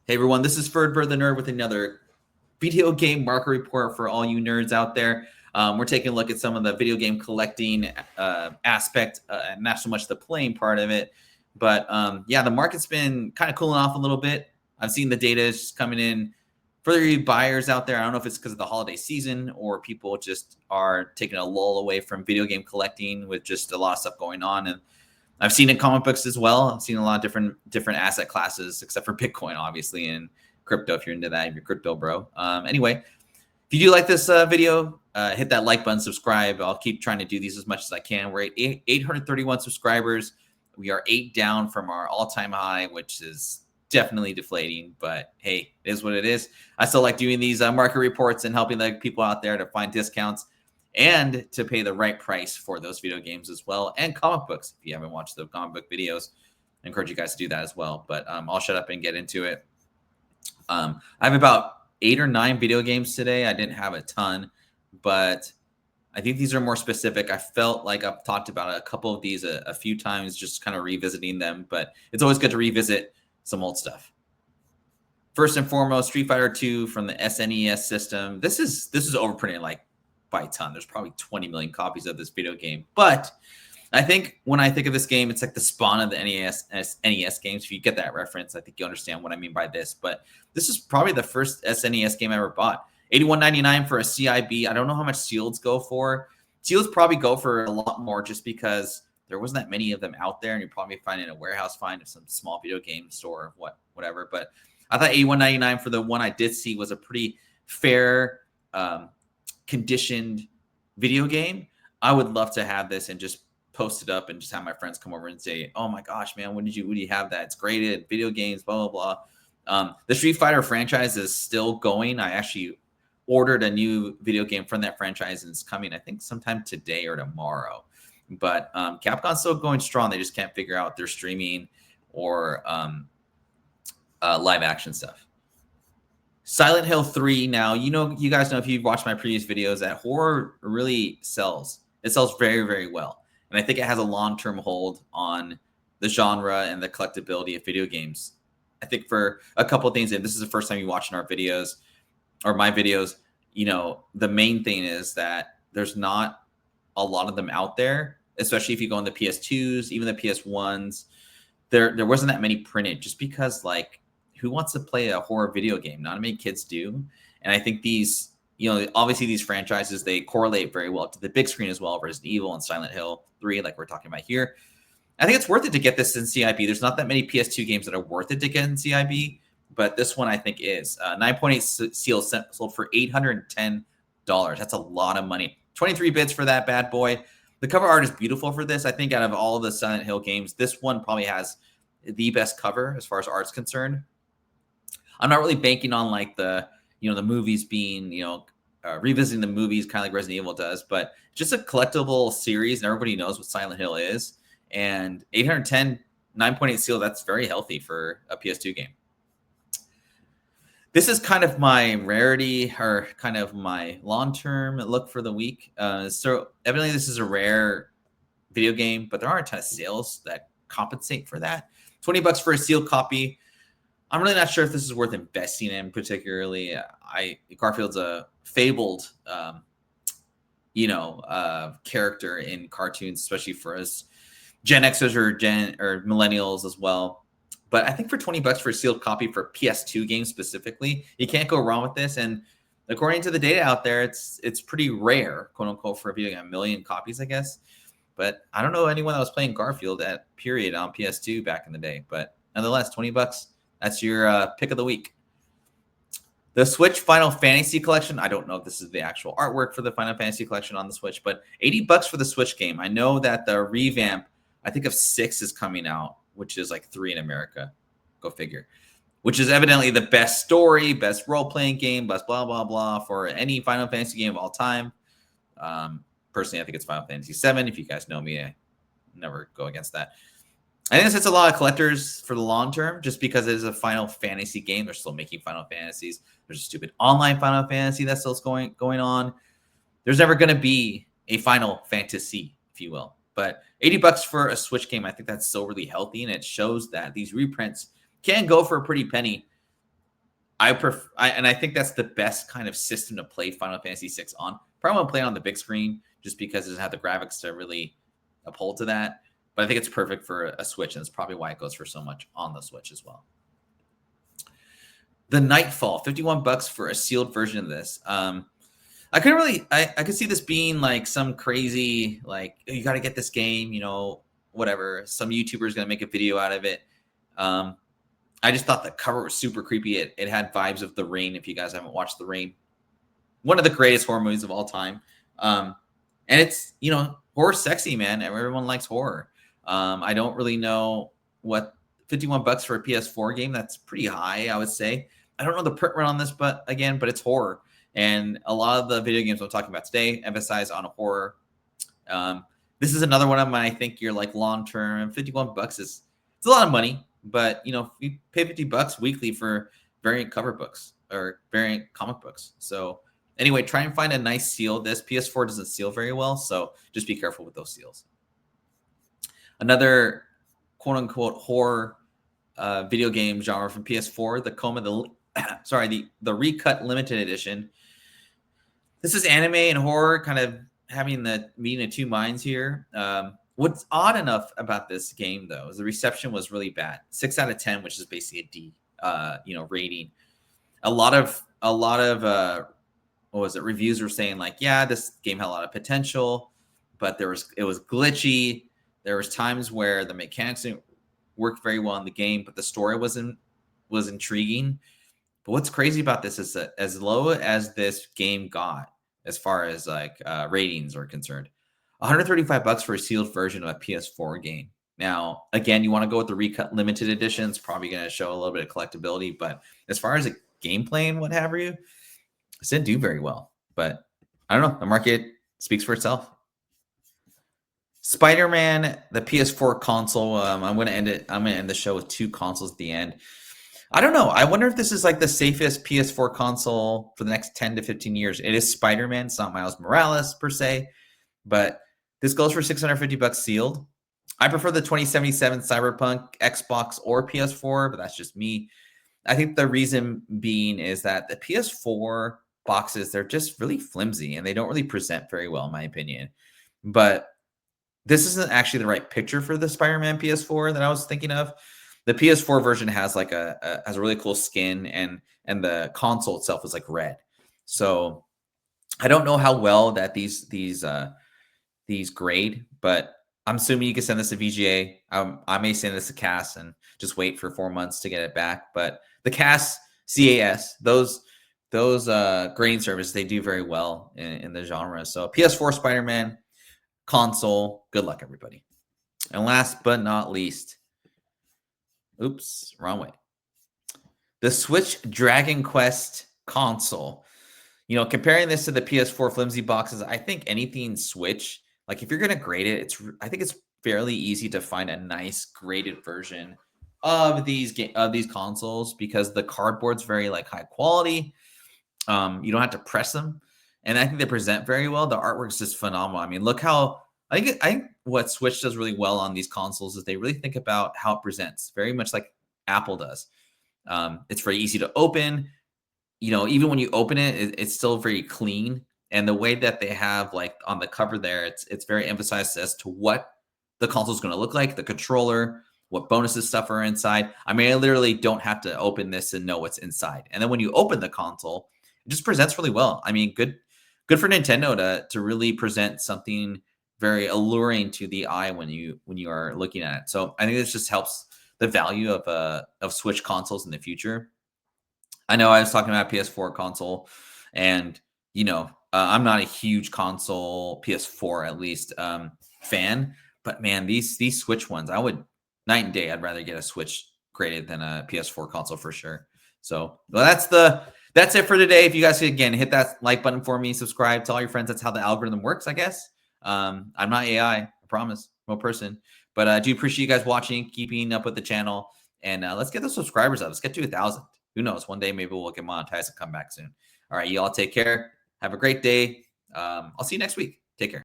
Hey everyone, this is Ferdbird the Nerd with another video game market report for all you nerds out there. We're taking a look at some of the video game collecting aspect, not so much the playing part of it. But yeah, the market's been kind of cooling off a little bit. I've seen the data is just coming in for the buyers out there. I don't know if it's because of the holiday season or people just are taking a lull away from video game collecting with just a lot of stuff going on. And I've seen it in comic books as well. I've seen a lot of different asset classes, except for Bitcoin, obviously, and crypto. If you're into that, if you're crypto bro. Anyway, if you do like this video, hit that like button, subscribe. I'll keep trying to do these as much as I can. We're at 831 subscribers. We are 8 down from our all-time high, which is definitely deflating. But hey, it is what it is. I still like doing these market reports and helping the people out there to find discounts and to pay the right price for those video games as well, and comic books. If you haven't watched the comic book videos, I encourage you guys to do that as well. But I'll shut up and get into it. I have about 8 or 9 video games today. I didn't have a ton, but I think these are more specific. I felt like I've talked about a couple of these a few times, just kind of revisiting them, but it's always good to revisit some old stuff. First and foremost, Street Fighter 2 from the SNES system. This is overprinted like by a ton. There's probably 20 million copies of this video game. But I think when I think of this game, it's like the spawn of the NES games. If you get that reference, I think you understand what I mean by this. But this is probably the first SNES game I ever bought. $81.99 for a CIB. I don't know how much sealeds go for. Sealeds probably go for a lot more just because there wasn't that many of them out there, and you're probably finding a warehouse find of some small video game store or whatever. But I thought $81.99 for the one I did see was a pretty fair conditioned video game. I would love to have this and just post it up and just have my friends come over and say, "Oh my gosh, man, when do you have that? It's graded video games, blah blah blah." The Street Fighter franchise is still going. I actually ordered a new video game from that franchise, and it's coming, I think, sometime today or tomorrow. But Capcom's still going strong. They just can't figure out their streaming or live action stuff. Silent Hill 3. Now, you guys know, if you've watched my previous videos, that horror really sells. It sells very, very well. And I think it has a long-term hold on the genre and the collectability of video games. I think for a couple of things, and this is the first time you're watching our videos or my videos, the main thing is that there's not a lot of them out there, especially if you go on the PS2s, even the PS1s. There wasn't that many printed just because, like, who wants to play a horror video game? Not many kids do. And I think these, obviously these franchises, they correlate very well to the big screen as well. Resident Evil and Silent Hill 3, like we're talking about here. I think it's worth it to get this in CIB. There's not that many PS2 games that are worth it to get in CIB, but this one I think is. 9.8 seal sold for $810. That's a lot of money. 23 bits for that bad boy. The cover art is beautiful for this. I think out of all of the Silent Hill games, this one probably has the best cover as far as art's concerned. I'm not really banking on like the movies being, revisiting the movies kind of like Resident Evil does, but just a collectible series, and everybody knows what Silent Hill is. And 810, 9.8 seal, that's very healthy for a PS2 game. This is kind of my rarity, or kind of my long-term look for the week. So evidently this is a rare video game, but there aren't a ton of sales that compensate for that. $20 for a sealed copy. I'm really not sure if this is worth investing in particularly. Garfield's a fabled, character in cartoons, especially for us Gen Xers or millennials as well. But I think for $20 for a sealed copy for PS2 games specifically, you can't go wrong with this. And according to the data out there, it's pretty rare, quote unquote, for a video game. 1 million copies, I guess. But I don't know anyone that was playing Garfield at period on PS2 back in the day. But nonetheless, $20. That's your pick of the week. The Switch Final Fantasy Collection. I don't know if this is the actual artwork for the Final Fantasy Collection on the Switch, but $80 for the Switch game. I know that the revamp, I think of 6 is coming out, which is like 3 in America. Go figure. Which is evidently the best story, best role-playing game, best blah, blah, blah for any Final Fantasy game of all time. Personally, I think it's Final Fantasy VII. If you guys know me, I never go against that. I think this hits a lot of collectors for the long term, just because it is a Final Fantasy game. They're still making Final Fantasies. There's a stupid online Final Fantasy that's still going on. There's never going to be a Final Fantasy, if you will. But $80 for a Switch game, I think that's so really healthy, and it shows that these reprints can go for a pretty penny. I think that's the best kind of system to play Final Fantasy VI on. Probably want to play it on the big screen just because it doesn't have the graphics to really uphold to that. But I think it's perfect for a Switch, and that's probably why it goes for so much on the Switch as well. The Nightfall, $51 for a sealed version of this. I could see this being like some crazy, like, oh, you got to get this game, whatever. Some YouTuber is going to make a video out of it. I just thought the cover was super creepy. It had vibes of The Rain. If you guys haven't watched The Rain, one of the greatest horror movies of all time. And it's, horror sexy, man. Everyone likes horror. I don't really know what $51 for a PS4 game. That's pretty high, I would say. I don't know the print run on this, but it's horror. And a lot of the video games I'm talking about today emphasize on horror. This is another one of my, I think you're like long-term. $51 it's a lot of money, but you pay $50 weekly for variant cover books or variant comic books. So anyway, try and find a nice seal. This PS4 doesn't seal very well, so just be careful with those seals. Another quote-unquote horror video game genre from PS4, the Coma, the Recut Limited Edition. This is anime and horror kind of having the meeting of two minds here. What's odd enough about this game, though, is the reception was really bad. 6 out of 10, which is basically a D, rating. A lot of reviews were saying like, yeah, this game had a lot of potential, but it was glitchy. There was times where the mechanics didn't work very well in the game, but the story was intriguing. But what's crazy about this is that as low as this game got, as far as like ratings are concerned, $135 for a sealed version of a PS4 game. Now, again, you want to go with the Recut Limited Edition. It's probably going to show a little bit of collectability, but as far as a gameplay and what have you, it didn't do very well. But I don't know. The market speaks for itself. Spider-Man, the PS4 console. I'm going to end the show with 2 consoles at the end. I don't know. I wonder if this is like the safest PS4 console for the next 10 to 15 years. It is Spider-Man. It's not Miles Morales per se, but this goes for $650 sealed. I prefer the 2077 Cyberpunk, Xbox or PS4, but that's just me. I think the reason being is that the PS4 boxes, they're just really flimsy and they don't really present very well, in my opinion. But this isn't actually the right picture for the Spider-Man PS4 that I was thinking of. The PS4 version has like has a really cool skin, and the console itself is like red. So I don't know how well that these grade, but I'm assuming you can send this to VGA. I may send this to CAS and just wait for 4 months to get it back. But the CAS, those grading services, they do very well in the genre. So PS4 Spider-Man console, good luck, everybody. And last but not least, oops, wrong way. The Switch Dragon Quest console. Comparing this to the PS4 flimsy boxes, I think anything Switch, like if you're going to grade it, I think it's fairly easy to find a nice graded version of these consoles because the cardboard's very like high quality. You don't have to press them, and I think they present very well. The artwork's just phenomenal. I mean, look how I think what Switch does really well on these consoles is they really think about how it presents, very much like Apple does. It's very easy to open. Even when you open it, it's still very clean. And the way that they have like on the cover there, it's very emphasized as to what the console is going to look like, the controller, what bonuses stuff are inside. I mean, I literally don't have to open this and know what's inside. And then when you open the console, it just presents really well. I mean, good for Nintendo to really present something very alluring to the eye when you are looking at it. So I think this just helps the value of Switch consoles in the future. I know I was talking about PS4 console, and I'm not a huge console, PS4 at least, fan. But man, these Switch ones, I would night and day. I'd rather get a Switch graded than a PS4 console for sure. So that's it for today. If you guys could again hit that like button for me, subscribe, tell all your friends. That's how the algorithm works, I guess. I'm not AI, I promise, no person. But I do appreciate you guys watching, keeping up with the channel, and let's get the subscribers up. Let's get to 1,000. Who knows? One day maybe we'll get monetized and come back soon. All right, you all take care. Have a great day. I'll see you next week.